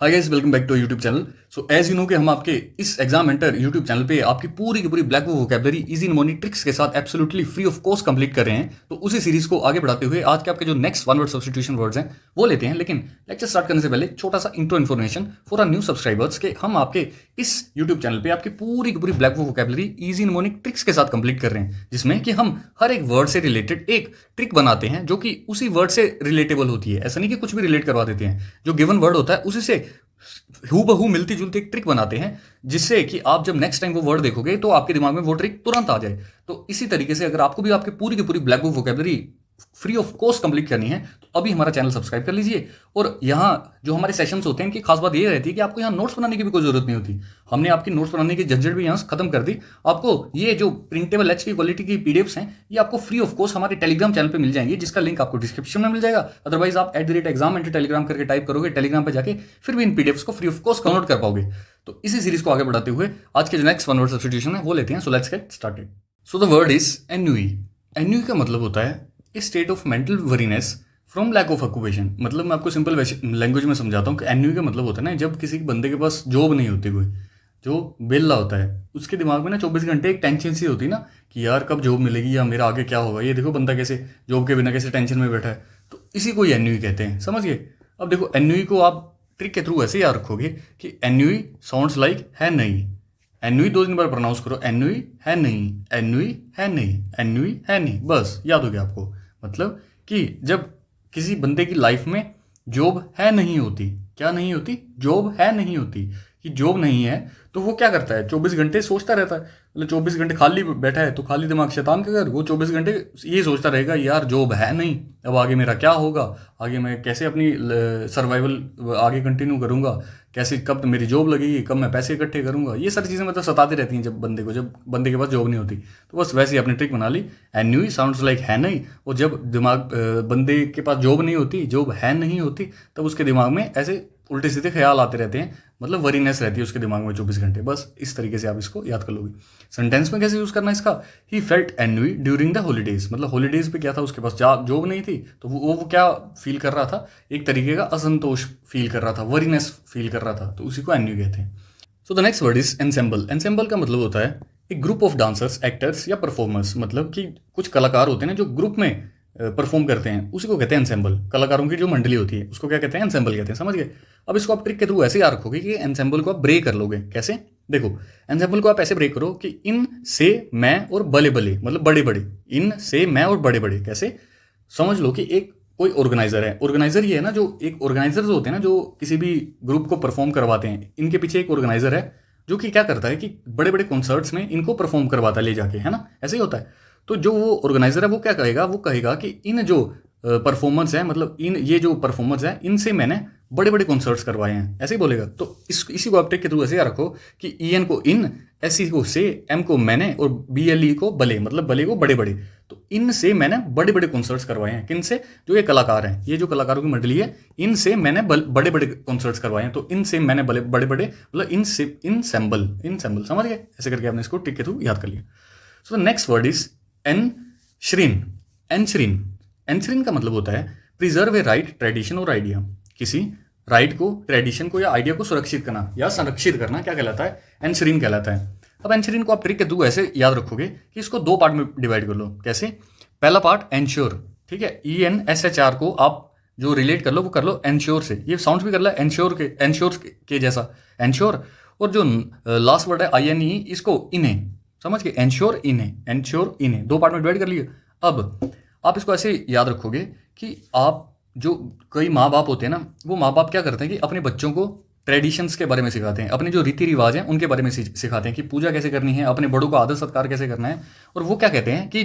Hi guys, welcome back to YouTube channel. So as you know कि हम आपके इस एग्जाम एंटर यूट्यूब चैनल पे आपकी पूरी की पूरी black book vocabulary easy mnemonic tricks के साथ absolutely free of cost complete कर रहे हैं। तो उसी सीरीज को आगे बढ़ाते हुए आज के आपके जो next one word substitution words हैं वो लेते हैं। लेकिन लेक्चर स्टार्ट करने से पहले छोटा सा intro information for our new subscribers के हम आपके इस यूट्यूब चैनल पे आपकी पूरी की पूरी black book vocabulary easy mnemonic tricks के साथ कंप्लीट कर रहे हैं, जिसमें कि हम हर एक वर्ड से रिलेटेड एक ट्रिक बनाते हैं जो कि उसी वर्ड से रिलेटेबल होती है। ऐसा नहीं कि कुछ भी रिलेट करवा देते हैं, जो गिवन वर्ड होता है उसी से हूबहू मिलती जुलती एक ट्रिक बनाते हैं, जिससे कि आप जब नेक्स्ट टाइम वो वर्ड देखोगे तो आपके दिमाग में वो ट्रिक तुरंत आ जाए। तो इसी तरीके से अगर आपको भी आपकी पूरी की पूरी black book vocabulary free of cost complete करनी है तो अभी हमारा चैनल सब्सक्राइब कर लीजिए। और यहाँ जो हमारे सेशंस होते हैं इनकी खास बात ये रहती है कि आपको यहाँ नोट्स बनाने की भी कोई जरूरत नहीं होती। हमने आपकी नोट्स बनाने की झंझट भी यहाँ खत्म कर दी। आपको ये जो प्रिंटेबल एच की क्वालिटी की पीडीएफ्स हैं ये आपको फ्री ऑफ कॉस्ट हमारे टेलीग्राम चैनल पे मिल जाएंगी, जिसका लिंक आपको डिस्क्रिप्शन में मिल जाएगा। अदरवाइज आप @exam टेलीग्राम करके टाइप करोगे, टेलीग्राम पे जाके फिर भी इन पीडीएफ्स को फ्री ऑफ कॉस्ट डाउनलोड कर पाओगे। तो इसी सीरीज को आगे बढ़ाते हुए आज के जो नेक्स्ट वन वर्ड सब्स्टिट्यूशन है वो लेते हैं। So let's get started. So the word is ennui. Ennui का मतलब होता है a state of mental weariness from lack of occupation. मतलब मैं आपको सिंपल लैंग्वेज में समझाता हूँ कि एन्युई का मतलब होता है ना, जब किसी बंदे के पास जॉब नहीं होती, कोई जो बेल्ला होता है उसके दिमाग में ना 24 घंटे एक टेंशन सी होती है ना कि यार कब जॉब मिलेगी या मेरा आगे क्या होगा। ये देखो बंदा कैसे जॉब के बिना कैसे टेंशन में बैठा है, तो इसी को एन्युई कहते हैं। समझिए। अब देखो एन्युई को आप ट्रिक के थ्रू ऐसे याद रखोगे कि एन्युई साउंड्स लाइक है नहीं। एन्युई 2 दिन बार प्रोनाउंस करो, एन्युई है नहीं, एन्युई है नहीं, एन्युई है नहीं, बस याद हो गया आपको। मतलब कि जब किसी बंदे की लाइफ में जॉब है नहीं होती, क्या नहीं होती, जॉब है नहीं होती, कि जॉब नहीं है तो वो क्या करता है, 24 घंटे सोचता रहता है। मतलब 24 घंटे खाली बैठा है तो खाली दिमाग शैतान का घर, वो 24 घंटे ये सोचता रहेगा यार जॉब है नहीं, अब आगे मेरा क्या होगा, आगे मैं कैसे अपनी सर्वाइवल आगे कंटिन्यू करूंगा, कैसे कब मेरी जॉब लगेगी, कब मैं पैसे इकट्ठे करूंगा। ये सारी चीज़ें मतलब सताती रहती हैं जब बंदे के पास जॉब नहीं होती। तो बस वैसे ही आपने ट्रिक बना ली, एन्युई साउंड्स लाइक है नहीं। और जब दिमाग बंदे के पास जॉब नहीं होती, जॉब है नहीं होती, तब उसके दिमाग में ऐसे उल्टे सीधे ख्याल आते रहते हैं। मतलब वरीनेस रहती है उसके दिमाग में 24 घंटे। बस इस तरीके से आप इसको याद कर लोगे। सेंटेंस में कैसे यूज करना है इसका, he felt ennui during the holidays. मतलब हॉलीडेज पे क्या था, उसके पास जॉब नहीं थी तो वो क्या फील कर रहा था, एक तरीके का असंतोष फील कर रहा था, वरीनेस फील कर रहा था, तो उसी को एन्युई कहते हैं। सो the next word is ensemble. Ensemble का मतलब होता है एक ग्रुप ऑफ डांसर्स, एक्टर्स या परफॉर्मर्स। मतलब कि कुछ कलाकार होते हैं ना जो ग्रुप में परफॉर्म करते हैं, उसी को कहते हैं एंसेम्बल। कलाकारों की जो मंडली होती है उसको क्या कहते हैं, एंसेम्बल कहते हैं। समझ गए। अब इसको आप ट्रिक के थ्रू ऐसे याद रखोगे कि एंसेम्बल को आप ब्रेक कर लोगे। कैसे, देखो एंसेम्बल को आप ऐसे ब्रेक करो कि इन से मैं और बले बले, मतलब बड़े बड़े, इन से मैं और बड़े बड़े। कैसे, समझ लो कि एक कोई ऑर्गेनाइजर है। ऑर्गेनाइजर ये है ना, जो एक ऑर्गेनाइजर होते हैं ना जो किसी भी ग्रुप को परफॉर्म करवाते हैं, इनके पीछे एक ऑर्गेनाइजर है जो कि क्या करता है कि बड़े बड़े कॉन्सर्ट्स में इनको परफॉर्म करवाता है ले जाके, है ना, ऐसे ही होता है। तो जो वो ऑर्गेनाइजर है वो क्या कहेगा, वो कहेगा कि इन जो परफॉर्मेंस है, मतलब इन ये जो परफॉर्मेंस है इनसे मैंने बड़े बड़े कॉन्सर्ट्स करवाए हैं, ऐसे ही बोलेगा। तो इसी को आप ट्रिक के थ्रू ऐसे याद रखो कि EN को इन, SE को से, M को मैंने और BLE को बले, मतलब बले को बड़े बड़े। तो इनसे मैंने बड़े बड़े कॉन्सर्ट्स करवाए हैं। किन से, जो ये कलाकार हैं, ये जो कलाकारों की मंडली है, इनसे मैंने बड़े बड़े कॉन्सर्ट्स करवाए हैं। तो इनसे मैंने बड़े बड़े मतलब इनसेम्बल समझ गए। ऐसे करके आपने इसको ट्रिक के थ्रू याद कर लिया। So the next word is enshrine. Enshrine का मतलब होता है प्रिजर्व ए राइट, ट्रेडिशन और आइडिया। किसी राइट को, ट्रेडिशन को या आइडिया को सुरक्षित करना या संरक्षित करना क्या कहलाता है, एनश्रिन कहलाता है। अब एनश्रिन को आप ट्रिक के थ्रू ऐसे याद रखोगे कि इसको 2 पार्ट में डिवाइड कर लो। कैसे, पहला पार्ट एंश्योर, ठीक है, ENSHR को आप जो रिलेट कर लो वो कर लो एंश्योर से। ये साउंड्स भी कर लो एंश्योर के जैसा, एंश्योर। और जो लास्ट वर्ड है INE, इसको इन्हें, समझ के, एंश्योर इन्हें 2 पार्ट में डिवाइड कर लिए। अब आप इसको ऐसे याद रखोगे कि आप जो कई माँ बाप होते हैं ना, वो माँ बाप क्या करते हैं कि अपने बच्चों को ट्रेडिशंस के बारे में सिखाते हैं, अपने जो रीति रिवाज हैं उनके बारे में सिखाते हैं कि पूजा कैसे करनी है, अपने बड़ों का आदर सत्कार कैसे करना है। और वो क्या कहते हैं कि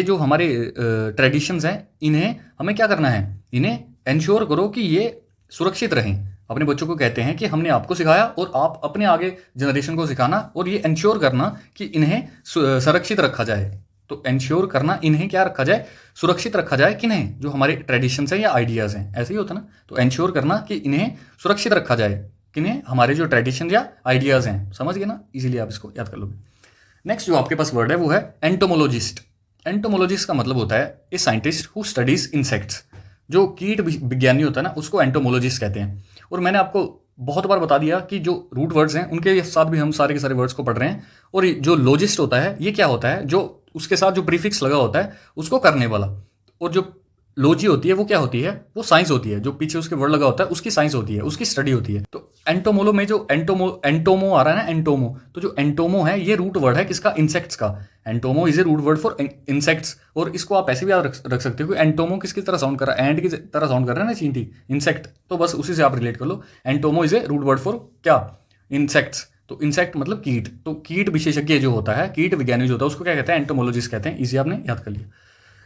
जो हमारे ट्रेडिशंस हैं इन्हें हमें क्या करना है, इन्हें एंश्योर करो कि ये सुरक्षित रहें। अपने बच्चों को कहते हैं कि हमने आपको सिखाया और आप अपने आगे जनरेशन को सिखाना और ये एंश्योर करना कि इन्हें संरक्षित रखा जाए। तो एंश्योर करना, इन्हें क्या रखा जाए, सुरक्षित रखा जाए। किन्हें, जो हमारे ट्रेडिशंस हैं या आइडियाज़ हैं, ऐसे ही होता है ना। तो एंश्योर करना कि इन्हें सुरक्षित रखा जाए, किन्हें, हमारे जो ट्रेडिशन या आइडियाज़ हैं। समझ गए ना, इसीलिए आप इसको याद कर लोगे। नेक्स्ट जो आपके पास वर्ड है वो है एंटोमोलॉजिस्ट। एंटोमोलॉजिस्ट का मतलब होता है a scientist who studies insects. जो कीट विज्ञानी होता है ना उसको एंटोमोलॉजिस्ट कहते हैं। और मैंने आपको बहुत बार बता दिया कि जो रूट वर्ड्स हैं उनके साथ भी हम सारे के सारे वर्ड्स को पढ़ रहे हैं। और जो लॉजिस्ट होता है ये क्या होता है, जो उसके साथ जो प्रीफिक्स लगा होता है उसको करने वाला। और जो लॉजी होती है वो क्या होती है, वो साइंस होती है, जो पीछे उसके वर्ड लगा होता है उसकी साइंस होती है, उसकी स्टडी होती है। तो एंटोमोलो में जो एंटोमो आ रहा है ना, एंटोमो, तो जो एंटोमो है ये रूट वर्ड है किसका, इंसेक्ट्स का। Entomo is a root word for insects. और इसको आप ऐसे भी याद रख सकते हो कि एंटोमो किसकी तरह साउंड कर रहा है, एंड की तरह साउंड कर रहा है ना, चींटी, इंसेक्ट। तो बस उसी से आप रिलेट कर लो। Entomo is a root word for क्या, इंसेक्ट्स। तो इंसेक्ट मतलब कीट। तो कीट विशेषज्ञ जो होता है, कीट विज्ञानी जो होता है उसको क्या कहते हैं, एंटोमोलॉजिस्ट कहते हैं। इसी आपने याद कर लिया।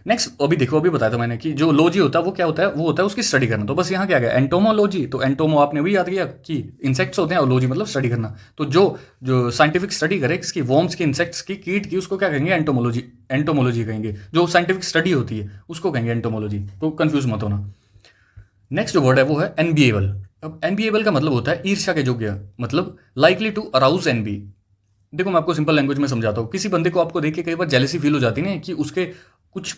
नेक्स्ट अभी देखो, अभी बताया था मैंने कि जो लॉजी होता है वो क्या होता है, वो होता है उसकी स्टडी करना। तो बस यहाँ क्या गया, एंटोमोलॉजी। तो एंटोमो आपने भी याद किया कि इंसेक्ट्स होते हैं और लॉजी मतलब स्टडी करना। तो जो साइंटिफिक स्टडी करे किसकी, वॉर्म्स की, इंसेक्ट्स की, कीट की, उसको क्या कहेंगे, एंटोमोलॉजी। एंटोमोलॉजी कहेंगे। जो साइंटिफिक स्टडी होती है उसको कहेंगे एंटोमोलॉजी। तो कंफ्यूज मत होना। नेक्स्ट जो वर्ड है वो है एनबीएबल। अब एनबीएबल का मतलब होता है ईर्ष्या के योग्य, मतलब लाइकली टू अराउज एनबी। देखो मैं आपको सिंपल लैंग्वेज में समझाता हूँ। किसी बंदे को आपको देख के कई बार जेलसी फील हो जाती है ना, कि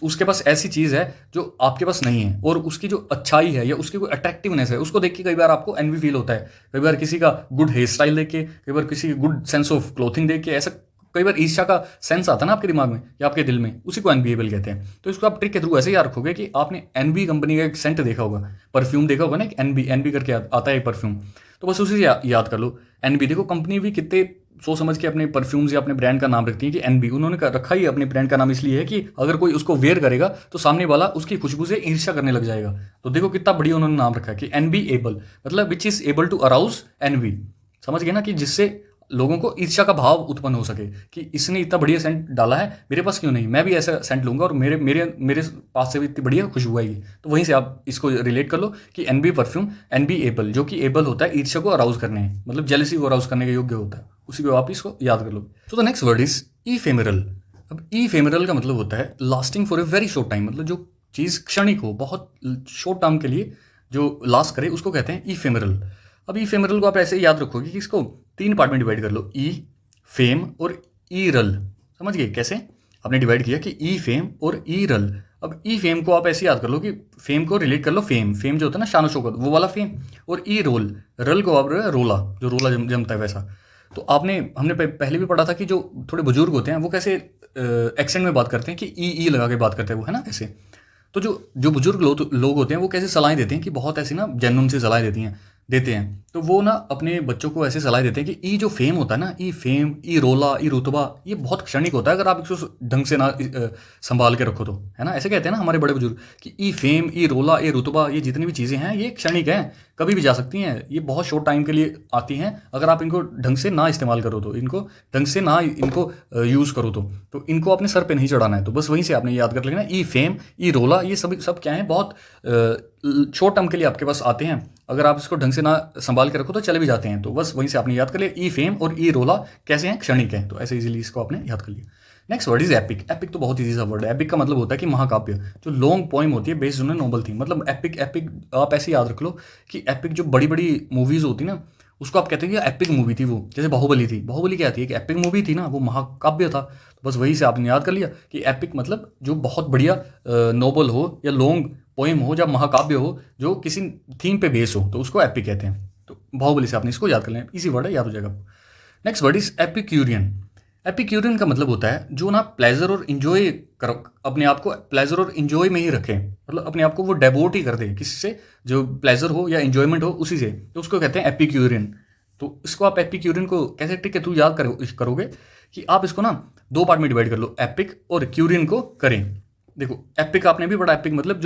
उसके पास ऐसी चीज़ है जो आपके पास नहीं है, और उसकी जो अच्छाई है या उसकी कोई अट्रैक्टिवनेस है उसको देख के कई बार आपको एनवी फील होता है। कई बार किसी का गुड हेयर स्टाइल देख के, कई बार किसी की गुड सेंस ऑफ क्लोथिंग देख के, ऐसा कई बार ईर्ष्या का सेंस आता है ना आपके दिमाग में या आपके दिल में, उसी को एनबीएबल कहते हैं। तो इसको आप ट्रिक के थ्रू ऐसे याद रखोगे कि आपने एनबी कंपनी का एक सेंट देखा होगा, परफ्यूम देखा होगा ना, एक एनबी एनबी करके आता है परफ्यूम। तो बस उसी से याद कर लो एनबी। देखो कंपनी भी कितने सोच समझ के अपने परफ्यूम्स या अपने ब्रांड का नाम रखती है कि एनबी। उन्होंने रखा ही अपने ब्रांड का नाम इसलिए है कि अगर कोई उसको वेयर करेगा तो सामने वाला उसकी खुशबू से ईर्ष्या करने लग जाएगा। तो देखो कितना बढ़िया उन्होंने नाम रखा है कि एनबी एबल, मतलब which is able to arouse envy. समझ गए ना, कि जिससे लोगों को ईर्ष्या का भाव उत्पन्न हो सके कि इसने इतना बढ़िया सेंट डाला है, मेरे पास क्यों नहीं, मैं भी ऐसा सेंट लूंगा और मेरे मेरे मेरे पास से भी इतनी बढ़िया खुशबू आएगी। तो वहीं से आप इसको रिलेट कर लो कि एनबी परफ्यूम, एनबी एबल, जो कि एबल होता है ईर्ष्या को अराउज करने, मतलब जेलसी को अराउज करने के योग्य होता है। उसी को आप इसको याद कर लो। तो द नेक्स्ट वर्ड इज ईफेमेरल। अब ईफेमेरल का मतलब होता है lasting for a very short time, मतलब जो चीज़ क्षणिक हो, बहुत शॉर्ट टर्म के लिए जो लास्ट करे उसको कहते हैं ईफेमेरल। अब ईफेमेरल को आप ऐसे याद रखोगे कि इसको 3 पार्ट में डिवाइड कर लो, ई फेम और ई रल। समझ गए कैसे आपने डिवाइड किया कि ई फेम और ई रल। अब ई फेम को आप ऐसे याद कर लो कि फेम को रिलेट कर लो, फेम जो होता है ना शान शौकत, वो वाला फेम। और ई रोल, रल को आप रोला, जो रोला जमता है वैसा। तो हमने पहले भी पढ़ा था कि जो थोड़े बुजुर्ग होते हैं वो कैसे एक्सेंट में बात करते हैं कि ई लगा के बात करते हैं वो, है ना ऐसे। तो जो बुजुर्ग लोग होते हैं वो कैसे सलाहें देते हैं कि बहुत ऐसी ना जेन्युइन से सलाहें देते हैं। तो वो ना अपने बच्चों को ऐसे सलाह देते हैं कि ई जो फेम होता है ना, ई फेम, ई रोला, ई रुतबा, ये बहुत क्षणिक होता है अगर आप इसको ढंग से ना संभाल के रखो तो, है ना। ऐसे कहते हैं ना हमारे बड़े बुजुर्ग कि ई फेम, ई रोला, ई रुतबा, ये जितनी भी चीज़ें हैं ये क्षणिक हैं, कभी भी जा सकती हैं, ये बहुत शॉर्ट टाइम के लिए आती हैं अगर आप इनको ढंग से ना इस्तेमाल करो तो, इनको ढंग से ना इनको यूज़ करो तो इनको अपने सर पे नहीं चढ़ाना है। तो बस वहीं से आपने याद कर लेना, ई फेम, ई रोला, ये सब क्या है, बहुत शॉर्ट टर्म के लिए आपके पास आते हैं, अगर आप इसको ढंग से ना संभाल के रखो तो चले भी जाते हैं। तो बस वहीं से आपने याद कर लिया ई फेम और ई रोला कैसे हैं, क्षणिक हैं। तो ऐसे इजीली इसको आपने याद कर लिया। Next word is epic. Epic तो बहुत ईजी सा वर्ड है। एपिक का मतलब होता है कि महाकाव्य, जो लॉन्ग पोइम होती है based on a noble theme. मतलब एपिक आप ऐसे याद रख लो कि एपिक जो बड़ी बड़ी मूवीज होती ना उसको आप कहते हैं कि एपिक मूवी थी वो। जैसे बाहुबली थी, बाहुबली क्या थी, एक एपिक मूवी थी ना, वो महाकाव्य था। तो बस वही से आपने याद कर लिया कि एपिक मतलब जो बहुत बढ़िया नोबल हो या लॉन्ग पोएम हो या महाकाव्य हो जो किसी थीम पे बेस हो, तो उसको एपिक कहते हैं। तो बाहुबली से आपने इसको याद कर लें, इजी वर्ड है, याद हो जाएगा। Next word is Epicurean. Epicurean का मतलब होता है जो ना प्लेजर और इंजॉय करो, अपने आप को प्लेजर और इंजॉय में ही रखें, मतलब अपने आप को वो डेवोट ही कर दे किसी से, जो प्लेजर हो या इंजॉयमेंट हो उसी से, तो उसको कहते हैं एपिक्यूरियन। तो इसको आप एपिक्यूरियन को कैसे ट्रिक के थ्रू याद करोगे कि आप इसको ना 2 पार्ट में डिवाइड कर लो, एपिक और क्यूरियन को करें। देखो एपिक आपने भी पढ़ा, एपिक मतलब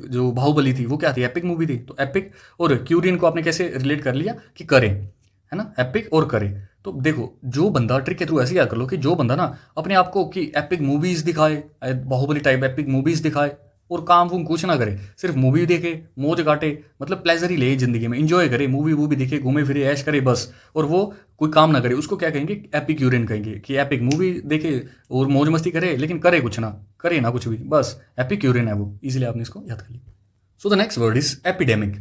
जो बाहुबली थी वो क्या थी, एपिक मूवी थी। तो एपिक और क्यूरियन को आपने कैसे रिलेट कर लिया कि करें, है ना, एपिक और करें। तो देखो जो बंदा, ट्रिक के थ्रू ऐसे याद कर लो कि जो बंदा ना अपने आप को कि एपिक मूवीज दिखाए, बाहुबली टाइप एपिक मूवीज दिखाए और काम वूम कुछ ना करे, सिर्फ मूवी देखे, मौज काटे, मतलब प्लेजर ही ले जिंदगी में, इंजॉय करे, मूवी देखे, घूमे फिरे, ऐश करे बस, और वो कोई काम ना करे, उसको क्या कहेंगे, एपिक्यूरियन कहेंगे। कि एपिक मूवी देखे और मौज मस्ती करे लेकिन करे कुछ ना, करे ना कुछ भी, बस एपिक्यूरियन है वो। इजीली आपने इसको याद कर लिया। So the next word is epidemic.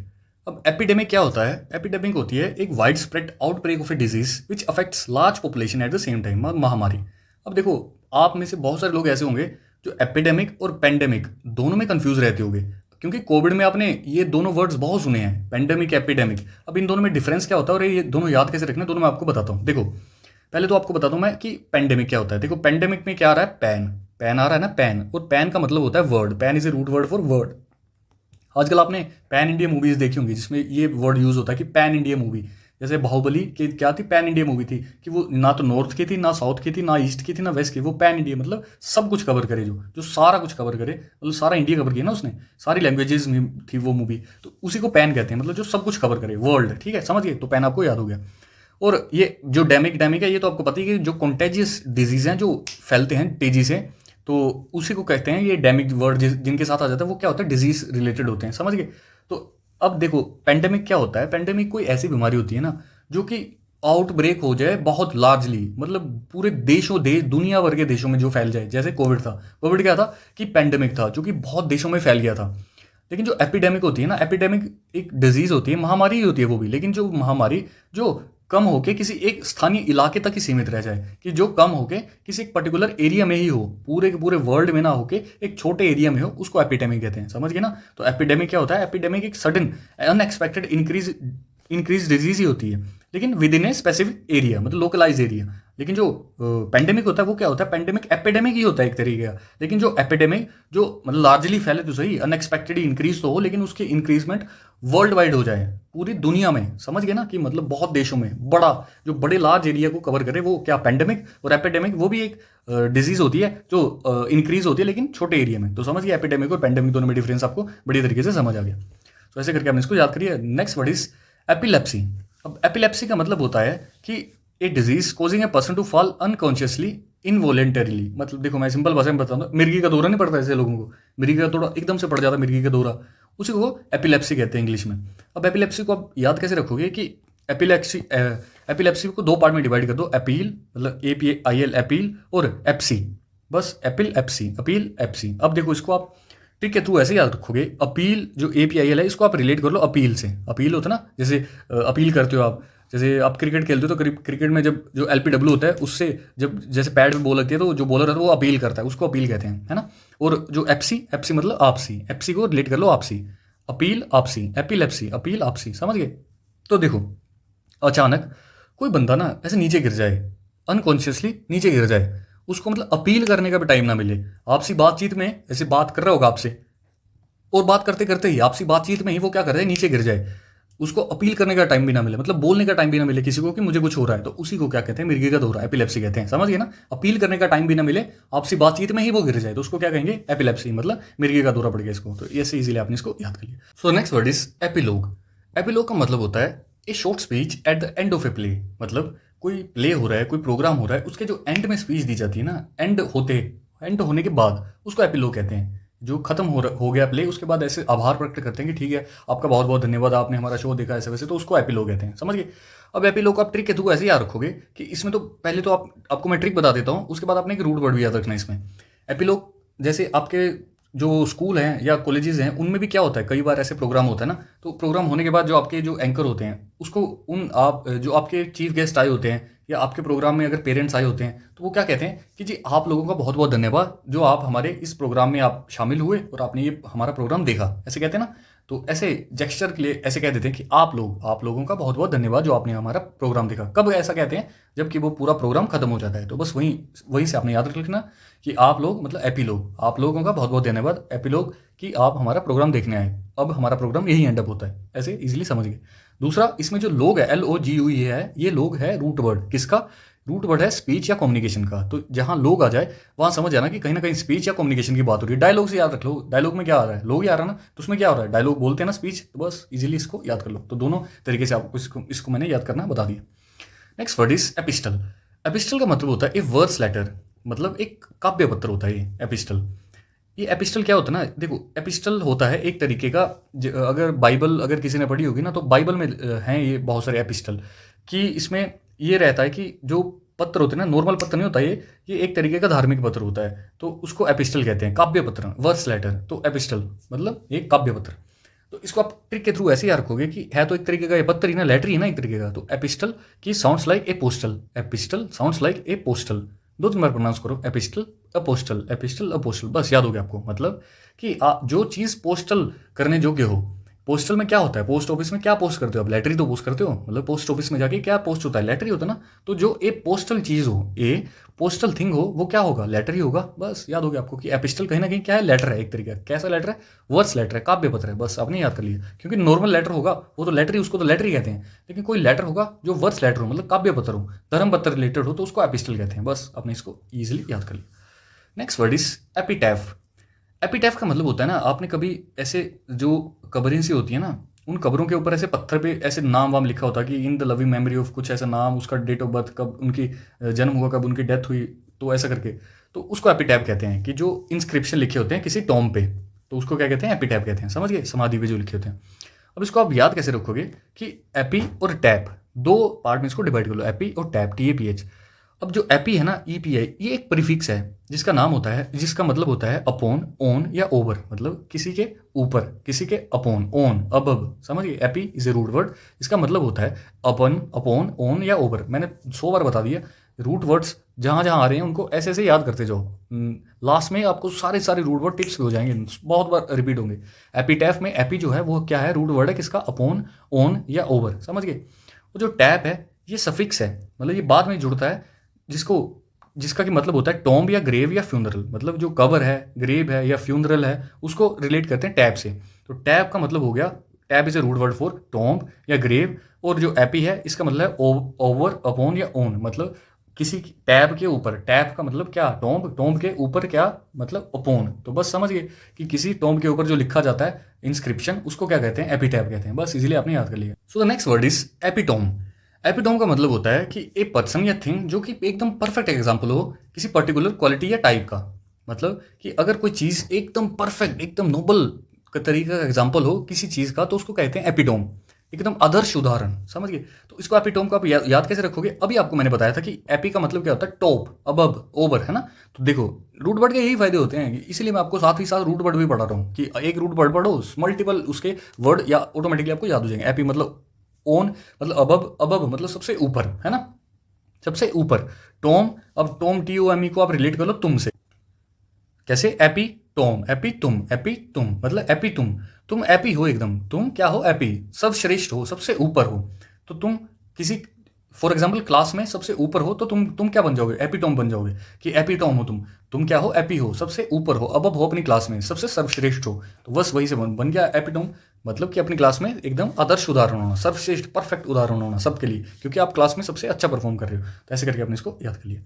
अब एपिडेमिक क्या होता है, एपिडेमिक होती है एक wide spread outbreak of a disease which affects large population at the same time, महामारी। अब देखो आप में से बहुत सारे लोग ऐसे होंगे जो एपिडेमिक और पेंडेमिक दोनों में कंफ्यूज रहते होंगे। क्योंकि कोविड में आपने ये दोनों वर्ड्स बहुत सुने हैं, पेंडेमिक, एपिडेमिक। अब इन दोनों में डिफरेंस क्या होता है और ये दोनों याद कैसे रखना है, दोनों मैं आपको बताता हूँ। देखो, पहले तो आपको बताता हूँ मैं कि पेंडेमिक क्या होता है। देखो, पेंडेमिक में क्या आ रहा है, पैन, पैन आ रहा है ना, पैन, और पैन का मतलब होता है word. Pan is a root word for word. आजकल आपने पैन इंडिया मूवीज देखी होंगी जिसमें ये वर्ड यूज होता है कि पैन इंडिया मूवी। जैसे बाहुबली की क्या थी, पैन इंडिया मूवी थी, कि वो ना तो नॉर्थ की थी, ना साउथ की थी, ना ईस्ट की थी, ना वेस्ट की। वो पैन इंडिया मतलब सब कुछ कवर करे, जो जो सारा कुछ कवर करे, मतलब सारा इंडिया कवर किया ना उसने, सारी लैंग्वेजेस में थी वो मूवी। तो उसी को पैन कहते हैं, मतलब जो सब कुछ कवर करे, वर्ल्ड। ठीक है, समझ गए, तो पैन आपको याद हो गया। और ये जो डेमिक, डेमिक है, ये तो आपको पता ही है कि जो कॉन्टेजियस डिजीज हैं जो फैलते हैं तेजी से, तो उसी को कहते हैं। ये डेमिक वर्ड जिनके साथ आ जाता है वो क्या होता है, डिजीज रिलेटेड होते हैं, समझ गए। तो अब देखो, पेंडेमिक क्या होता है। पेंडेमिक कोई ऐसी बीमारी होती है ना जो कि आउटब्रेक हो जाए बहुत लार्जली, मतलब पूरे देशों देश दुनिया भर के देशों में जो फैल जाए। जैसे कोविड था, कोविड क्या था कि पेंडेमिक था जो कि बहुत देशों में फैल गया था। लेकिन जो एपिडेमिक होती है ना, एपिडेमिक एक डिजीज होती है, महामारी ही होती है वो भी, लेकिन जो महामारी जो कम होके किसी एक स्थानीय इलाके तक ही सीमित रह जाए, कि जो कम होके किसी एक पर्टिकुलर एरिया में ही हो, पूरे के पूरे वर्ल्ड में ना होके एक छोटे एरिया में हो, उसको एपिडेमिक कहते हैं, समझ गए ना। तो एपिडेमिक क्या होता है, एपिडेमिक एक सडन अनएक्सपेक्टेड इंक्रीज डिजीज ही होती है, लेकिन with in a specific area, मतलब लोकलाइज एरिया। लेकिन जो पेंडेमिक होता है वो क्या होता है, पेंडेमिक एपिडेमिक ही होता है एक तरीके का। लेकिन जो एपिडेमिक जो मतलब लार्जली फैले तो सही, अनएक्सपेक्टेडली इंक्रीज तो हो, लेकिन उसकी इंक्रीजमेंट वर्ल्ड वाइड हो जाए, पूरी दुनिया में, समझ गए ना, कि मतलब बहुत देशों में बड़ा, जो बड़े लार्ज एरिया को कवर करे, वो क्या पेंडेमिक। और एपिडेमिक वो भी एक डिजीज होती है जो इंक्रीज होती है लेकिन छोटे एरिया में। तो समझ गया, एपिडेमिक और पेंडेमिक दोनों में डिफरेंस आपको बड़ी तरीके से समझ आ गया। तो ऐसे करके आपने इसको याद करिए। Next word is epilepsy. अब एपिलेप्सी का मतलब होता है कि a disease causing a person to fall unconsciously involuntarily. मतलब देखो, मैं सिंपल भाषा में बताऊंगा, मिर्गी का दौरा नहीं पड़ता ऐसे लोगों को, मिर्गी का दौरा एकदम से पड़ जाता, मिर्गी का दौरा, उसी को एपिलेप्सी कहते हैं इंग्लिश में। अब एपिलेप्सी को आप याद कैसे रखोगे कि एपिलेप्सी को दो पार्ट में डिवाइड कर दो, अपील मतलब APIL अपील, और एप्सी, बस एपिल एप्सी, अपील एप्सी। अब देखो, इसको आप ट्रिक के थ्रू ऐसे याद रखोगे। अपील जो APIL है, इसको आप रिलेट कर लो अपील से। अपील होता है ना, जैसे अपील करते हो आप, जैसे आप क्रिकेट खेलते हो तो क्रिकेट में जब जो LPW होता है उससे जब जैसे पैड में बॉल लगती है तो जो बॉलर है वो अपील करता है, उसको अपील कहते हैं, है ना। और जो एप्सी, एप्सी मतलब आपसी, एप्सी को रिलेट कर लो आपसी, अपील आपसी, एपिलेप्सी अपील आपसी, समझ गए। तो देखो, अचानक कोई बंदा ना ऐसे नीचे गिर जाए, अनकॉन्शियसली नीचे गिर जाए, उसको मतलब अपील करने का भी टाइम ना मिले। आपसी बातचीत में ऐसे बात कर रहा होगा आपसे, और बात करते करते ही आपसी बातचीत में ही वो क्या कर रहा है, नीचे गिर जाए, उसको अपील करने का टाइम भी ना मिले, मतलब बोलने का टाइम भी ना मिले किसी को कि मुझे कुछ हो रहा है, तो उसी को क्या कहते हैं, मिर्गी का दौरा, एपिलेप्सी कहते हैं, समझ गए ना। अपील करने का टाइम भी ना मिले, आपसी बातचीत में ही वो गिर जाए, तो उसको क्या कहेंगे, एपिलेप्सी, मतलब मिर्गी का दौरा पड़ गया इसको। तो ऐसे इजीली आपने इसको याद कर लिया। So next word is epilogue. Epilogue का मतलब होता है ए short speech at the end of a play. मतलब कोई प्ले हो रहा है, कोई प्रोग्राम हो रहा है, उसके जो एंड में स्पीच दी जाती है ना, एंड होने के बाद, उसको एपिलॉग कहते हैं। जो खत्म हो गया प्ले, उसके बाद ऐसे आभार प्रकट करते हैं कि ठीक है, आपका बहुत बहुत धन्यवाद, आपने हमारा शो देखा, ऐसे वैसे, तो उसको एपिलॉग कहते हैं, समझ गए। अब एपिलॉग को आप ट्रिक के थ्रू ऐसे याद रखोगे कि इसमें तो पहले तो आपको मैं ट्रिक बता देता हूँ, उसके बाद आपने एक रूट वर्ड भी याद रखना है इसमें। एपिलॉग जैसे आपके जो स्कूल हैं या कॉलेजेस हैं, उनमें भी क्या होता है, कई बार ऐसे प्रोग्राम होता है ना, तो प्रोग्राम होने के बाद जो आपके जो एंकर होते हैं, उसको जो आपके चीफ गेस्ट आए होते हैं, या आपके प्रोग्राम में अगर पेरेंट्स आए होते हैं, तो वो क्या कहते हैं कि जी आप लोगों का बहुत बहुत धन्यवाद, जो आप हमारे इस प्रोग्राम में आप शामिल हुए और आपने ये हमारा प्रोग्राम देखा, ऐसे कहते हैं ना। तो ऐसे जेस्चर के लिए ऐसे कह देते हैं कि आप लोगों का बहुत बहुत धन्यवाद जो आपने हमारा प्रोग्राम देखा। कब ऐसा कहते हैं, जबकि वो पूरा प्रोग्राम खत्म हो जाता है। तो बस वहीं से आपने याद रख लेना कि आप लोग मतलब एपिलॉग, आप लोगों का बहुत बहुत धन्यवाद, एपिलॉग कि आप हमारा प्रोग्राम देखने आए, अब हमारा प्रोग्राम यही एंड अप होता है, ऐसे इजीली समझ गए। दूसरा, इसमें जो लोग है, LOGUE है, ये लोग है रूट वर्ड, किसका रूट वर्ड है, स्पीच या कम्युनिकेशन का। तो जहां लोग आ जाए वहां समझ जाना कि कहीं ना कहीं स्पीच या कम्युनिकेशन की बात हो रही है। डायलॉग से याद रख लो, डायलॉग में क्या आ रहा है, लोग ही आ रहा है ना, तो उसमें क्या हो रहा है, डायलॉग बोलते हैं ना, स्पीच, तो बस इजीली इसको याद कर लो। तो दोनों तरीके से आपको इसको मैंने याद करना बता दिया। Next word is epistle. Epistle का मतलब होता है ए वर्ड्स लेटर, मतलब एक काव्य पत्र होता है ये एपिस्टल। ये एपिस्टल क्या होता है ना, देखो एपिस्टल होता है एक तरीके का, अगर बाइबल अगर किसी ने पढ़ी होगी ना, तो बाइबल में हैं ये बहुत सारे एपिस्टल, कि इसमें ये रहता है कि जो पत्र होते हैं ना, नॉर्मल पत्र नहीं होता ये एक तरीके का धार्मिक पत्र होता है, तो उसको एपिस्टल कहते हैं, काव्य पत्र, वर्ड्स लेटर। तो एपिस्टल मतलब एक काव्य पत्र। तो इसको आप ट्रिक के थ्रू ऐसे याद रखोगे कि है तो एक तरीके का ये पत्र ही ना, लेटर ही ना एक तरीके का। तो एपिस्टल की sounds like a postal, epistle sounds like a postal, दो तीन बार प्रोनाउंस करो, एपिस्टल अपोस्टल, एपिस्टल अपोस्टल, बस याद हो गया आपको। मतलब कि जो चीज़ पोस्टल करने योग्य हो, पोस्टल में क्या होता है, पोस्ट ऑफिस में क्या पोस्ट करते हो आप, लेटर ही तो पोस्ट करते हो। मतलब पोस्ट ऑफिस में जाके क्या पोस्ट होता है, लेटर ही होता है ना। तो जो ए पोस्टल चीज़ हो, ए पोस्टल थिंग हो, वो क्या होगा, लेटर ही होगा। बस याद हो गया आपको कि एपिस्टल कहीं ना कहीं क्या है, लेटर है एक तरीके का। कैसा लेटर है, वर्ड्स लेटर है, काव्य पत्र है। बस आपने याद कर लिया, क्योंकि नॉर्मल लेटर होगा वो तो लेटर ही, उसको तो लेटर ही कहते हैं। लेकिन कोई लेटर होगा जो वर्ड्स लेटर हो, मतलब काव्य पत्र हो, धर्म पत्र रिलेटेड हो, तो उसको एपिस्टल कहते हैं। बस आपने इसको ईजिली याद कर लिया। Next word is epitaph. Epitaph का मतलब होता है ना, आपने कभी ऐसे जो कब्रें सी होती है ना, उन कब्रों के ऊपर ऐसे पत्थर पे ऐसे नाम वाम लिखा होता है कि in the loving memory of कुछ ऐसा नाम, उसका डेट ऑफ बर्थ, कब उनकी जन्म हुआ, कब उनकी डेथ हुई, तो ऐसा करके। तो उसको एपिटैफ कहते हैं, कि जो इंस्क्रिप्शन लिखे होते हैं किसी टॉम पे, तो उसको क्या कहते हैं, एपिटैफ कहते हैं। समझ गए, समाधि पे जो लिखे होते हैं। अब इसको आप याद कैसे रखोगे कि एपी और टैप, दो पार्ट में इसको डिवाइड कर लो, एपी और टैप, TAPH। अब जो एपी है ना, EPI, ये एक प्रीफिक्स है जिसका नाम होता है, जिसका मतलब होता है अपॉन, ऑन या ओवर, मतलब किसी के ऊपर, किसी के अपॉन, ऑन, अबव। समझिए, epi is a root word, इसका मतलब होता है अपन, अपॉन, ऑन या ओवर। मैंने 100 बार बता दिया, रूट वर्ड्स जहाँ जहाँ आ रहे हैं उनको ऐसे ऐसे याद करते जाओ। लास्ट में आपको सारे सारे रूट वर्ड टिप्स भी हो जाएंगे, बहुत बार रिपीट होंगे। एपीटैफ में एपी जो है वो क्या है, रूट वर्ड है किसका, अपॉन, ऑन या ओवर। समझ गए। वो जो टैप है ये सफिक्स है, मतलब ये बाद में जुड़ता है, जिसको जिसका कि मतलब होता है टॉम्ब या ग्रेव या फ्यूनरल। मतलब जो कबर है, ग्रेव है या फ्यूनरल है, उसको रिलेट करते हैं टैब से। तो टैब का मतलब हो गया, taph is a root word for tomb या ग्रेव। और जो एपी है इसका मतलब है ओवर, अपॉन या ओन, मतलब किसी टैब के ऊपर। टैब का मतलब क्या, टॉम्ब, टॉम्ब के ऊपर क्या मतलब अपॉन। तो बस समझ गए कि किसी टॉम्ब के ऊपर जो लिखा जाता है इंस्क्रिप्शन, उसको क्या कहते हैं, एपीटैब कहते हैं। बस इजीली आपने याद कर लिया। So the next word is epitome. Epitome का मतलब होता है कि एक पर्सन या थिंग जो कि एकदम परफेक्ट एग्जाम्पल हो किसी पर्टिकुलर क्वालिटी या टाइप का। मतलब कि अगर कोई चीज़ एकदम परफेक्ट, एकदम नोबल का तरीके का एग्जाम्पल हो किसी चीज़ का, तो उसको कहते हैं एपिटोम, एकदम आदर्श उदाहरण। समझ गए। तो इसको एपिटोम को आप याद कैसे रखोगे, अभी आपको मैंने बताया था कि एपी का मतलब क्या होता है, टॉप, अबव, ओवर, है ना। तो देखो, रूट वर्ड के यही फायदे होते हैं, इसीलिए मैं आपको साथ ही साथ रूट वर्ड भी पढ़ा रहा हूँ कि एक रूट वर्ड पढ़ो, मल्टीपल उसके वर्ड या ऑटोमेटिकली आपको याद हो जाएंगे। एपी मतलब ओन, मतलब अबब, अबब मतलब सबसे ऊपर, है ना, सबसे ऊपर। टॉम, अब टॉम TOME को आप रिलेट कर लो तुम से, कैसे, एपी टॉम, एपी तुम, एपी तुम मतलब एपी तुम एपी हो एकदम, तुम क्या हो, एपी, सर्वश्रेष्ठ हो, सबसे ऊपर हो। तो तुम किसी, फॉर एग्जाम्पल क्लास में सबसे ऊपर हो, तो तुम क्या बन जाओगे, एपीटॉम बन जाओगे, कि एपीटॉम हो तुम क्या हो, एपी हो, सबसे ऊपर हो, अब हो अपनी क्लास में, सबसे सर्वश्रेष्ठ हो। तो बस वही से बन गया एपीटॉम, मतलब कि अपनी क्लास में एकदम आदर्श उदाहरण होना, सर्वश्रेष्ठ परफेक्ट उदाहरण होना सबके लिए, क्योंकि आप क्लास में सबसे अच्छा परफॉर्म कर रहे हो। तो ऐसे करके आपने इसको याद कर लिया।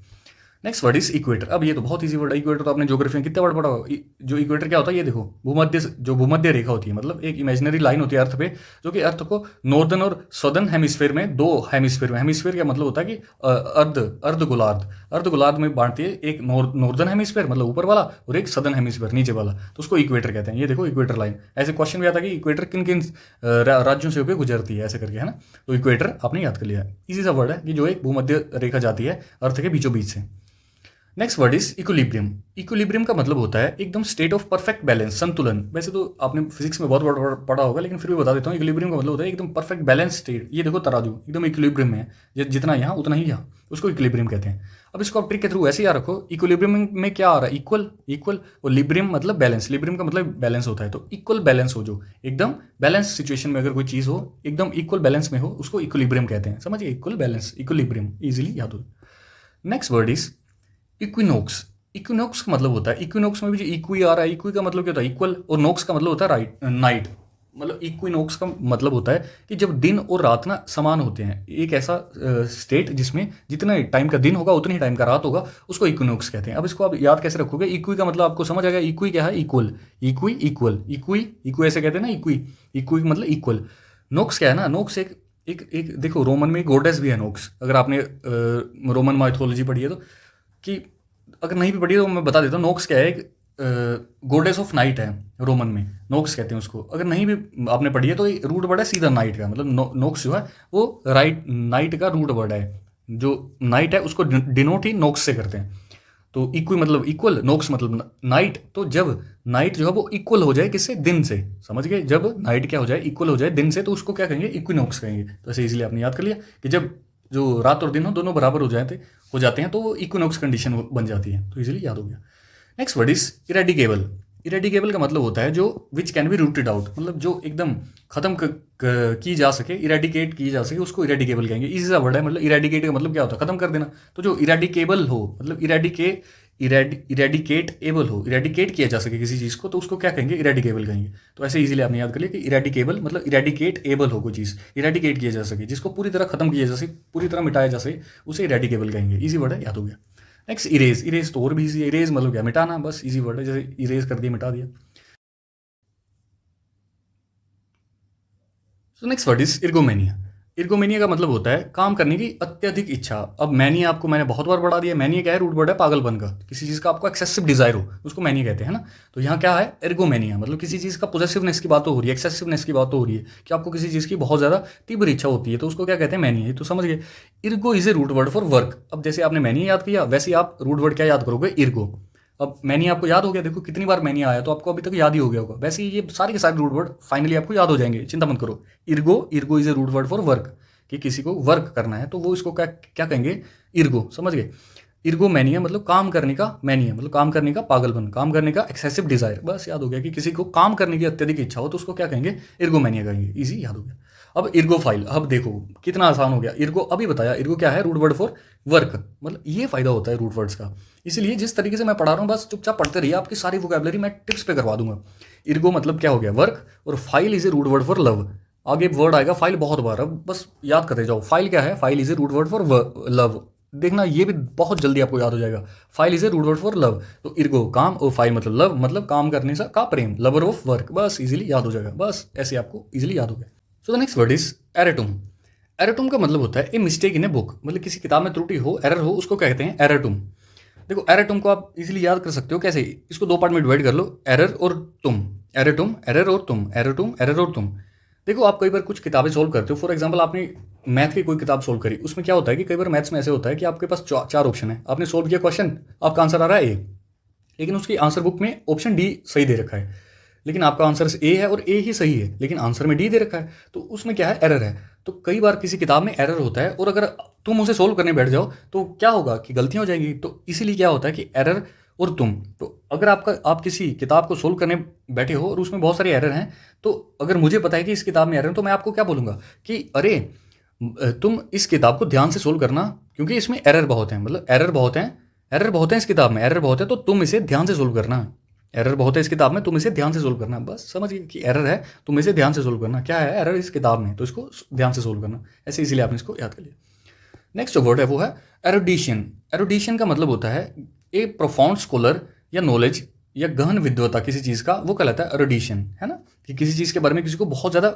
Next word is equator. अब ये तो बहुत इजी वर्ड है, इक्वेटर तो आपने ज्योग्राफी में कितने वर्ड पढ़ा होगा। जो इक्वेटर क्या होता है, ये देखो, जो भूमध्य रेखा होती है, मतलब एक इमेजिनरी लाइन होती है अर्थ पे, जो कि अर्थ को नॉर्दर्न और सदर्न हेमिस्फीयर में, दो हेमिस्फीयर में, हेमिस्फीयर का मतलब होता है कि अर्ध गोलार्ध, अर्ध गोलार्ध में बांटती है, एक नॉर्दर्न हेमिस्फीयर मतलब ऊपर वाला, और एक सदर्न हेमिस्फीयर नीचे वाला, तो उसको इक्वेटर कहते हैं। ये देखो इक्वेटर लाइन, ऐसे क्वेश्चन भी आता है कि इक्वेटर किन किन राज्यों से होकर गुजरती है, ऐसे करके, है ना। तो इक्वेटर आपने याद कर लिया। इजी सा वर्ड है कि जो एक भूमध्य रेखा जाती है अर्थ के बीचों बीच से। Next word is equilibrium. Equilibrium का मतलब होता है एकदम स्टेट ऑफ परफेक्ट बैलेंस, संतुलन। वैसे तो आपने फिजिक्स में बहुत बार पढ़ा होगा, लेकिन फिर भी बता देता हूँ। इक्विलिब्रियम का मतलब होता है एकदम परफेक्ट बैलेंस स्टेट। ये देखो तराजू एकदम इक्विलिब्रियम में है, जितना यहाँ उतना ही यहाँ, उसको इक्विलिब्रियम कहते हैं। अब इसको आप ट्रिक के थ्रू ऐसे याद रखो, इक्विलिब्रियम में क्या आ रहा है, इक्वल, इक्वल, और लिब्रियम मतलब बैलेंस, लिब्रियम का मतलब बैलेंस होता है। तो इक्वल बैलेंस हो, जो एकदम बैलेंस सिचुएशन में अगर कोई चीज़ हो, एकदम इक्वल बैलेंस में हो, उसको इक्विलिब्रियम कहते हैं। समझिए, इक्वल बैलेंस, इक्विलिब्रियम, इजीली याद हो। Next word is equinox. Equinox का मतलब होता है, इक्विनोक्स में भी जो इक्वी आ रहा है, इक्वी का मतलब क्या होता है, इक्वल, और नोक्स का मतलब होता है राइट, नाइट। मतलब इक्विनोक्स का मतलब होता है कि जब दिन और रात ना समान होते हैं, एक ऐसा स्टेट जिसमें जितना टाइम का दिन होगा उतनी ही टाइम का रात होगा, उसको इक्विनोक्स कहते हैं। अब इसको आप याद कैसे रखोगे, इक्वी का मतलब आपको समझ आएगा, इक्वी क्या है, equal, equi, equal, equi, equi ऐसे कहते हैं ना, इक्वी, इक्वी मतलब इक्वल। नोक्स क्या है ना, नोक्स एक एक एक देखो, रोमन में गॉडेस भी है नोक्स, अगर आपने रोमन माइथोलॉजी पढ़ी है तो, कि अगर नहीं भी पढ़ी तो मैं बता देता हूँ। नोक्स क्या है, एक गॉडेस ऑफ नाइट है, रोमन में नोक्स कहते हैं उसको। अगर नहीं भी आपने पढ़ी है तो ये रूट वर्ड है सीधा नाइट का, मतलब नोक्स जो है वो राइट, नाइट का रूट वर्ड है। जो नाइट है उसको डिनोट ही नोक्स से करते हैं। तो इक्वी मतलब इक्वल, नोक्स मतलब नाइट। तो जब नाइट जो है वो इक्वल हो जाए किससे, दिन से, समझ गए, जब नाइट क्या हो जाए, इक्वल हो जाए दिन से, तो उसको क्या कहेंगे, इक्विनोक्स कहेंगे। तो ऐसे इजीली आपने याद कर लिया कि जब जो रात और दिन हो दोनों बराबर हो जाते हैं तो वो इक्विनॉक्स कंडीशन बन जाती है, तो इजीली याद हो गया। Next word is eradicable. Eradicable का मतलब होता है जो which can be rooted out, मतलब जो एकदम खत्म की जा सके, इरेडिकेट की जा सके, उसको इरेडिकेबल कहेंगे। इजी सा वर्ड है, मतलब इरेडिकेट का मतलब क्या होता है, खत्म कर देना। तो जो इरेडिकेबल हो मतलब इरेडिकेटेबल हो, इरेडिकेट किया जा सके किसी चीज़ को, तो उसको क्या कहेंगे, इरेडिकेबल कहेंगे। तो ऐसे इजीली आपने याद कर लिया कि इरेडिकेबल मतलब इरेडिकेट एबल हो, कोई चीज़ इरेडिकेट किया जा सके, जिसको पूरी तरह खत्म किया जा सके, पूरी तरह मिटाया जा सके, उसे इरेडिकेबल कहेंगे। इजी वर्ड है, याद हो गया। Next erase. इरेज तो और भी इजी है। इरेज मतलब क्या, मिटाना, बस इजी वर्ड है, जैसे इरेज कर दिया, मिटा दिया। तो नेक्स्ट वर्ड इज इर्गोमेनिया। इर्गोमेनिया का मतलब होता है काम करने की अत्यधिक इच्छा। अब मैनिया आपको मैंने बहुत बार बढ़ा दिया। मैनिया क्या है, रूट वर्ड है पागलपन का, किसी चीज़ का आपको एक्सेसिव डिजायर हो उसको मैनिया कहते हैं ना। तो यहाँ क्या है, इर्गोमेनिया मतलब किसी चीज़ का पोजेसिवनेस की बात तो हो रही है, एक्सेसिवनेस की बात तो हो रही है कि आपको किसी चीज़ की बहुत ज़्यादा तीव्र इच्छा होती है, तो उसको क्या कहते हैं, मैनिया। ये तो समझ गए। Ergo is a root word for work. अब जैसे आपने मैनिया याद किया, वैसे ही आप रूट वर्ड क्या याद करोगे, इर्गो। अब मैनिया आपको याद हो गया, देखो कितनी बार मैनिया आया, तो आपको अभी तक याद ही हो गया होगा। वैसे ही ये सारे के सारे रूट वर्ड फाइनली आपको याद हो जाएंगे, चिंता मत करो। Ergo, ergo is a root word for work, कि किसी को वर्क करना है तो वो इसको क्या क्या कहेंगे, इर्गो, समझ गए। इर्गो मैनिया मतलब काम करने का, मैनिया मतलब काम करने का पागलपन, काम करने का एक्सेसिव डिजायर, बस याद हो गया कि किसी को काम करने की अत्यधिक इच्छा हो तो उसको क्या कहेंगे, इर्गोमेनिया कहेंगे। इजी, याद हो गया। अब इर्गोफाइल, अब देखो कितना आसान हो गया। इर्गो अभी बताया, इर्गो क्या है, रूट वर्ड फॉर वर्क, मतलब ये फायदा होता है रूट वर्ड्स का। इसलिए जिस तरीके से मैं पढ़ा रहा हूँ बस चुपचाप पढ़ते रहिए, आपकी सारी वोकैबुलरी मैं टिप्स पे करवा दूंगा। इर्गो मतलब क्या हो गया, वर्क, और phil is a root word for love. आगे वर्ड आएगा फाइल बहुत बार, अब बस याद करते जाओ। फाइल क्या है, phil is a root word for love. देखना ये भी बहुत जल्दी आपको याद हो जाएगा। Phil is a root word for love, तो इर्गो काम, और फाइल मतलब लव, मतलब काम करने से का प्रेम, लवर ऑफ वर्क, बस इजीली याद हो जाएगा। बस ऐसे आपको इजीली याद हो गया। So the next word is erratum. Erratum का मतलब होता है a mistake in a book, मतलब किसी किताब में त्रुटि हो, एरर हो, उसको कहते हैं एरेटुम। देखो एरेटुम को आप इजीली याद कर सकते हो कैसे, इसको दो पार्ट में डिवाइड कर लो, एरर और तुम। एरेटुम, एरर और तुम, एरेटुम, एरर और तुम। देखो आप कई बार कुछ किताबें सोल्व करते हो, फॉर एग्जांपल आपने मैथ की कोई किताब सोल्व करी, उसमें क्या होता है कि कई बार मैथ्स में ऐसे होता है कि आपके पास चार ऑप्शन है, आपने सोल्व किया क्वेश्चन, आपका आंसर आ रहा है ए, लेकिन उसकी आंसर बुक में ऑप्शन डी सही दे रखा है, लेकिन आपका आंसर ए है और ए ही सही है, लेकिन आंसर में डी दे रखा है, तो उसमें क्या है, एरर है। तो कई बार किसी किताब में एरर होता है, और अगर तुम उसे सोल्व करने बैठ जाओ तो क्या होगा कि गलतियां हो जाएंगी। तो इसीलिए क्या होता है कि एरर और तुम, तो अगर आप किसी किताब को सोल्व करने बैठे हो और उसमें बहुत सारे एरर हैं, तो अगर मुझे पता है कि इस किताब में एरर है, तो मैं आपको क्या बोलूंगा कि अरे तुम इस किताब को ध्यान से सोल्व करना, क्योंकि इसमें एरर बहुत हैं, मतलब एरर बहुत हैं, एरर बहुत हैं इस किताब में, एरर बहुत है, तो तुम इसे ध्यान से सोल्व करना। एरर बहुत है इस किताब में, तुम इसे ध्यान से सोल्व करना, बस समझ गए कि एरर है, तुम इसे ध्यान से सोल्व करना। क्या है एरर इस किताब में, तो इसको ध्यान से सोल्व करना। ऐसे इसीलिए आपने इसको याद कर लिया। नेक्स्ट जो वर्ड है वो है एरोडिशन। एरोडिशन का मतलब होता है ए प्रोफाउंड स्कॉलर या नॉलेज या गहन विद्वता किसी चीज़ का, वो कहलाता है एरोडिशन, है ना, कि किसी चीज़ के बारे में किसी को बहुत ज़्यादा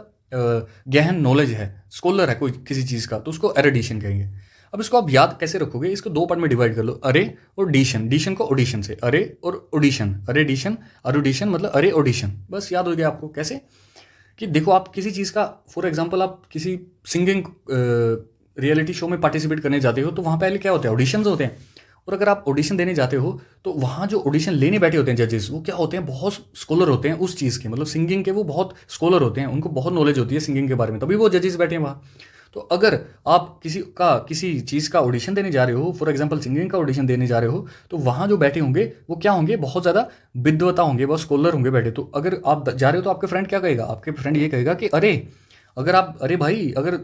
गहन नॉलेज है, स्कॉलर है कोई किसी चीज़ का, तो उसको एरोडिशन कहेंगे। अब इसको आप याद कैसे रखोगे, इसको दो पार्ट में डिवाइड कर लो, अरे और डिशन। डिशन को ऑडिशन से, अरे और ऑडिशन, अरे डिशन, एरोडिशन मतलब अरे ऑडिशन, बस याद हो गया आपको कैसे, कि देखो आप किसी चीज़ का, फॉर एग्जांपल आप किसी सिंगिंग रियलिटी शो में पार्टिसिपेट करने जाते हो, तो वहाँ पहले क्या होते हैं, ऑडिशंस होते हैं। और अगर आप ऑडिशन देने जाते हो तो वहाँ जो ऑडिशन लेने बैठे होते हैं जजेस, वो क्या होते हैं, बहुत स्कॉलर होते हैं उस चीज़ के, मतलब सिंगिंग के वो बहुत स्कॉलर होते हैं, उनको बहुत नॉलेज होती है सिंगिंग के बारे में, तभी वो जजेस बैठे हैं वहाँ। तो अगर आप किसी चीज़ का ऑडिशन देने जा रहे हो, फॉर एग्जांपल सिंगिंग का ऑडिशन देने जा रहे हो, तो वहाँ जो बैठे होंगे वो क्या होंगे, बहुत ज़्यादा विद्वता होंगे, बहुत स्कॉलर होंगे बैठे। तो अगर आप जा रहे हो तो आपके फ्रेंड क्या कहेगा, आपके फ्रेंड ये कहेगा कि अरे भाई अगर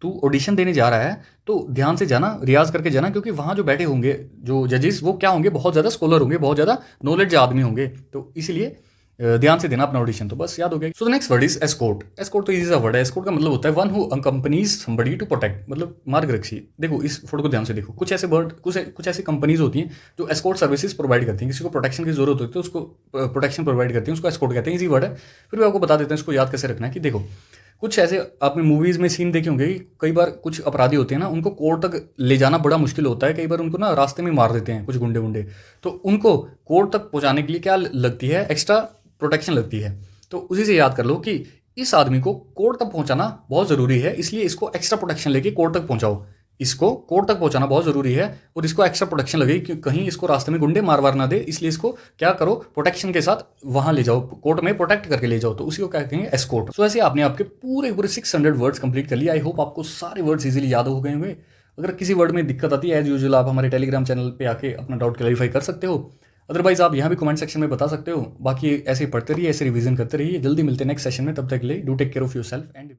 तू ऑडिशन देने जा रहा है तो ध्यान से जाना, रियाज करके जाना, क्योंकि वहाँ जो बैठे होंगे जो जजेस वो क्या होंगे, बहुत ज़्यादा स्कॉलर होंगे, बहुत ज़्यादा नॉलेज आदमी होंगे, तो इसीलिए ध्यान से देना अपना ऑडिशन। तो बस याद हो गया। So the next word is escort. Escort तो इजी सा वर्ड है। एस्कॉर्ट का मतलब होता है one who accompanies somebody to protect, मतलब मार्गदर्शी। देखो इस फोटो को ध्यान से देखो, कुछ ऐसी कंपनीज होती हैं जो एस्कॉर्ट सर्विसेज प्रोवाइड करती हैं, किसी को प्रोटेक्शन की जरूरत होती है तो उसको प्रोटेक्शन प्रोवाइड करती हैं, उसको एस्कॉर्ट कहते हैं। इजी वर्ड है, फिर भी आपको बता देते हैं इसको याद कैसे रखना है। कि देखो कुछ ऐसे आपने मूवीज़ में सीन देखे होंगे कि कई बार कुछ अपराधी होते हैं ना, उनको कोर्ट तक ले जाना बड़ा मुश्किल होता है, कई बार उनको ना रास्ते में मार देते हैं कुछ गुंडे वुंडे, तो उनको कोर्ट तक पहुंचाने के लिए क्या लगती है, एक्स्ट्रा प्रोटेक्शन लगती है। तो उसी से याद कर लो कि इस आदमी को कोर्ट तक पहुंचाना बहुत ज़रूरी है, इसलिए इसको एक्स्ट्रा प्रोटेक्शन लेके कोर्ट तक पहुंचाओ। इसको कोर्ट तक पहुंचाना बहुत ज़रूरी है और इसको एक्स्ट्रा प्रोटेक्शन लगे कि कहीं इसको रास्ते में गुंडे मार वार ना दे, इसलिए इसको क्या करो, प्रोटेक्शन के साथ वहां ले जाओ, कोर्ट में प्रोटेक्ट करके ले जाओ, तो उसी को क्या कहेंगे, एस्कॉर्ट। सो ऐसे आपने आपके पूरे 600 वर्ड्स कंप्लीट कर लिया। आई होप आपको सारे वर्ड्स इजीली याद हो गए होंगे। अगर किसी वर्ड में दिक्कत आती है एज यूजुअल आप हमारे टेलीग्राम चैनल पे आके अपना डाउट क्लैरिफाई कर सकते हो। अदरवाइज आप यहाँ भी कमेंट सेक्शन में बता सकते हो। बाकी ऐसे ही पढ़ते रहिए, ऐसे रिवीजन करते रहिए। जल्दी मिलते हैं नेक्स्ट सेशन में, तब तक के लिए do take care of yourself and